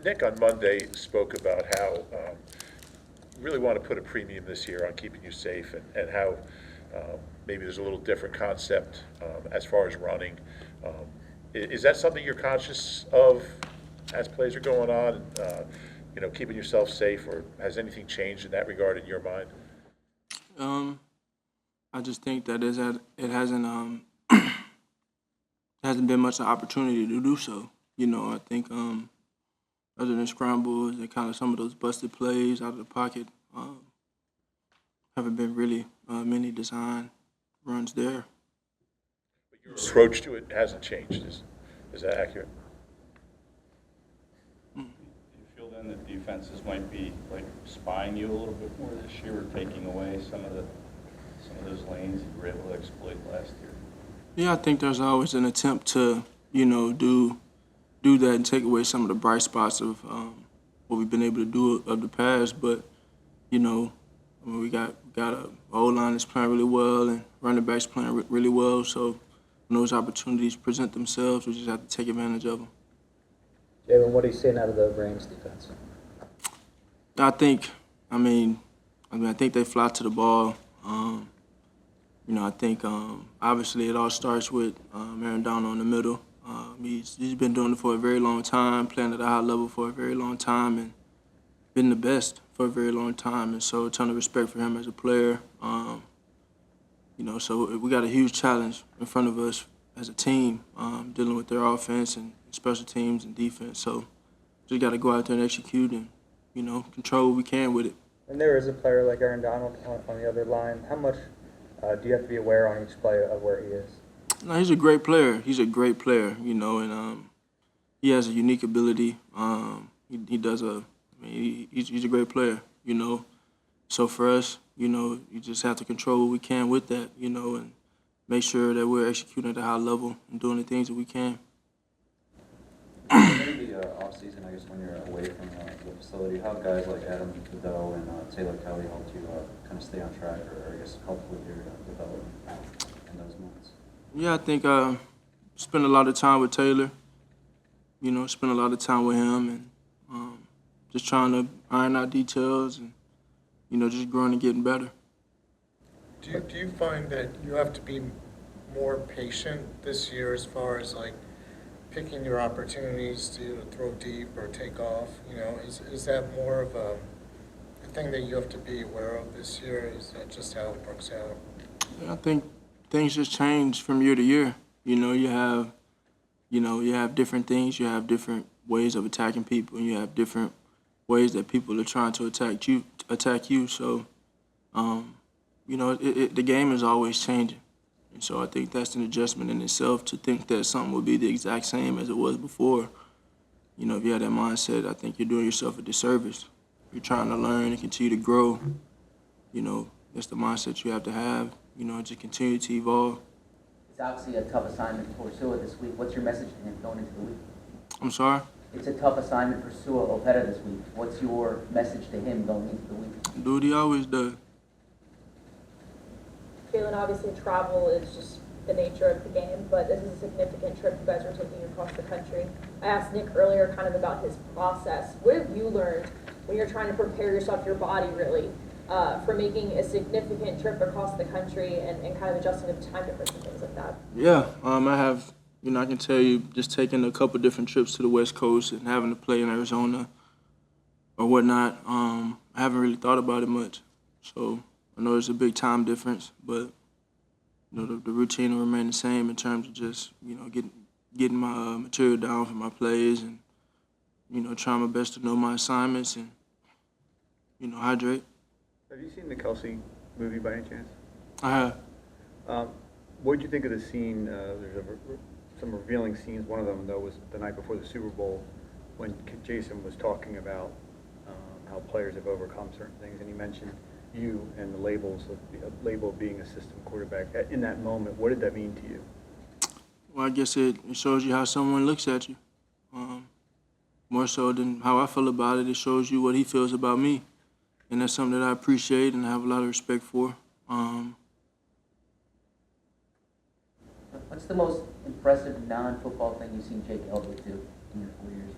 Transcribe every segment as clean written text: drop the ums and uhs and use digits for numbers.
Nick on Monday spoke about how you really want to put a premium this year on keeping you safe and how maybe there's a little different concept as far as running. Um, is that something you're conscious of as plays are going on, keeping yourself safe, or has anything changed in that regard in your mind? Um, I just think that it hasn't hasn't been much an opportunity to do so. I think other than scrambles and kind of some of those busted plays out of the pocket, haven't been really many design runs there. But your approach to it hasn't changed. Is that accurate? Do you feel then that defenses might be like spying you a little bit more this year, or taking away some of those lanes that you were able to exploit last year? Yeah, I think there's always an attempt to do that and take away some of the bright spots of what we've been able to do of the past. But I mean, we got a O line that's playing really well and running backs playing really well. So when those opportunities present themselves, we just have to take advantage of them. Jalen, what are you seeing out of the Rams defense? I think, I think they fly to the ball. I think obviously it all starts with Aaron Donald in the middle. He's been doing it for a very long time, playing at a high level for a very long time, and been the best for a very long time. And so a ton of respect for him as a player. So we got a huge challenge in front of us as a team, dealing with their offense and special teams and defense. So just got to go out there and execute and, control what we can with it. And there is a player like Aaron Donald on the other line. How much do you have to be aware on each play of where he is? No, he's a great player. He's a great player, and he has a unique ability. He does he's a great player, So for us, you just have to control what we can with that, and make sure that we're executing at a high level and doing the things that we can. During the off-season, I guess when you're away from the facility, how have guys like Adam Fidello and Taylor Kelly helped you kind of stay on track, or I guess help with your development in those months? Yeah, I think spend a lot of time with Taylor. Spend a lot of time with him and just trying to iron out details and just growing and getting better. Do you find that you have to be more patient this year as far as like picking your opportunities to throw deep or take off? Is that more of a thing that you have to be aware of this year? Is that just how it works out? Yeah, I think things just change from year to year. You have different things. You have different ways of attacking people, and you have different ways that people are trying to attack you. So, the game is always changing. And so I think that's an adjustment in itself to think that something will be the exact same as it was before. If you have that mindset, I think you're doing yourself a disservice. You're trying to learn and continue to grow. That's the mindset you have to have, to continue to evolve. It's obviously a tough assignment for Sua this week. What's your message to him going into the week? I'm sorry? It's a tough assignment for Sua Opeta this week. What's your message to him going into the week? Do what he always does. Jalen, obviously travel is just the nature of the game, but this is a significant trip you guys are taking across the country. I asked Nick earlier kind of about his process. What have you learned when you're trying to prepare yourself, your body really, for making a significant trip across the country and kind of adjusting to time difference and things like that? Yeah, I have, I can tell you just taking a couple different trips to the West Coast and having to play in Arizona or whatnot, I haven't really thought about it much. So I know there's a big time difference, but the routine will remain the same in terms of just getting my material down for my plays and trying my best to know my assignments and hydrate. Have you seen the Kelsey movie by any chance? I have. What did you think of the scene? There's some revealing scenes. One of them, though, was the night before the Super Bowl when Jason was talking about how players have overcome certain things, and he mentioned you and the label of being a system quarterback. In that moment, what did that mean to you? Well, I guess it shows you how someone looks at you. More so than how I feel about it, it shows you what he feels about me. And that's something that I appreciate and I have a lot of respect for. What's the most impressive non-football thing you've seen Jake Elliott do in your 4 years?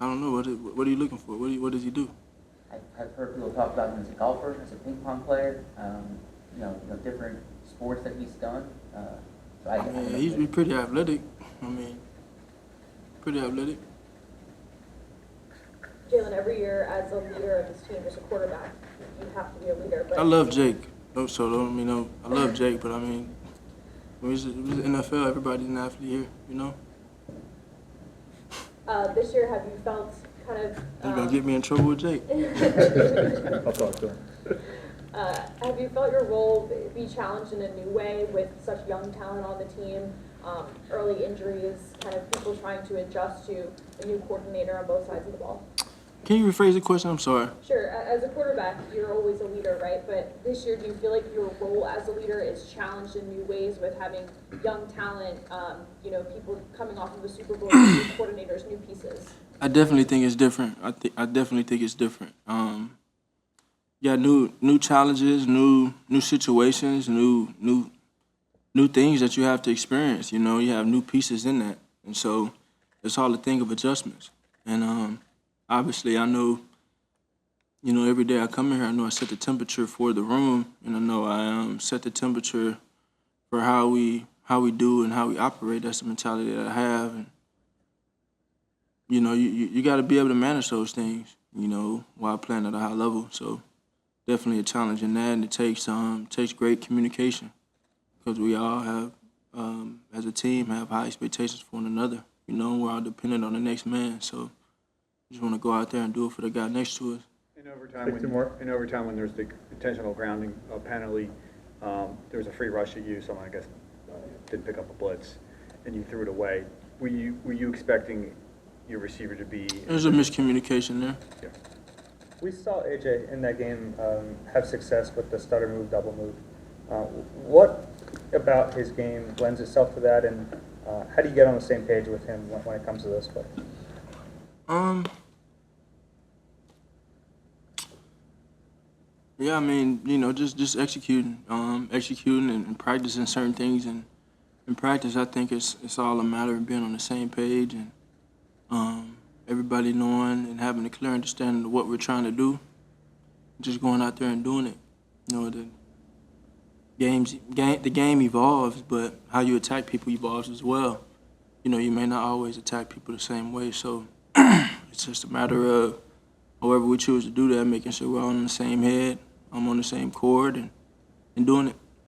don't know. What are you looking for? What does he do? I've heard people talk about him as a golfer, as a ping pong player, different sports that he's done. So I Yeah, he's pretty athletic. I mean, pretty athletic. Jalen, every year as a leader of this team, as a quarterback, you have to be a leader. But I love Jake. I love Jake, but I mean, when it's the NFL, everybody's an athlete here, you know? This year, have you felt kind of... You're going to get me in trouble with Jake. I'll talk to him. Have you felt your role be challenged in a new way with such young talent on the team, early injuries, kind of people trying to adjust to a new coordinator on both sides of the ball? Can you rephrase the question? I'm sorry. Sure. As a quarterback, you're always a leader, right? But this year, do you feel like your role as a leader is challenged in new ways with having young talent, people coming off of the Super Bowl, new coordinators, new pieces? I definitely think it's different. I definitely think it's different. Yeah, new challenges, new situations, new things that you have to experience. You know, you have new pieces in that, and so it's all a thing of adjustments. And obviously, I know, every day I come in here, I know I set the temperature for the room, and I know I set the temperature for how we do and how we operate. That's the mentality that I have, and you got to be able to manage those things, while playing at a high level. So definitely a challenge in that, and it takes great communication because we all have, as a team, have high expectations for one another. We're all dependent on the next man, so just want to go out there and do it for the guy next to us. In overtime, when there's the intentional grounding penalty, there was a free rush at you. Someone, I guess, didn't pick up a blitz, and you threw it away. Were you expecting your receiver to be? There's a miscommunication there. Yeah. We saw AJ in that game have success with the stutter move, double move. What about his game lends itself to that, and how do you get on the same page with him when it comes to this play? Yeah, I mean, just executing and practicing certain things. And in practice, I think it's all a matter of being on the same page and everybody knowing and having a clear understanding of what we're trying to do. Just going out there and doing it. The game evolves, but how you attack people evolves as well. You may not always attack people the same way, so it's just a matter of however we choose to do that, making sure we're all on the same head, I'm on the same chord, and doing it.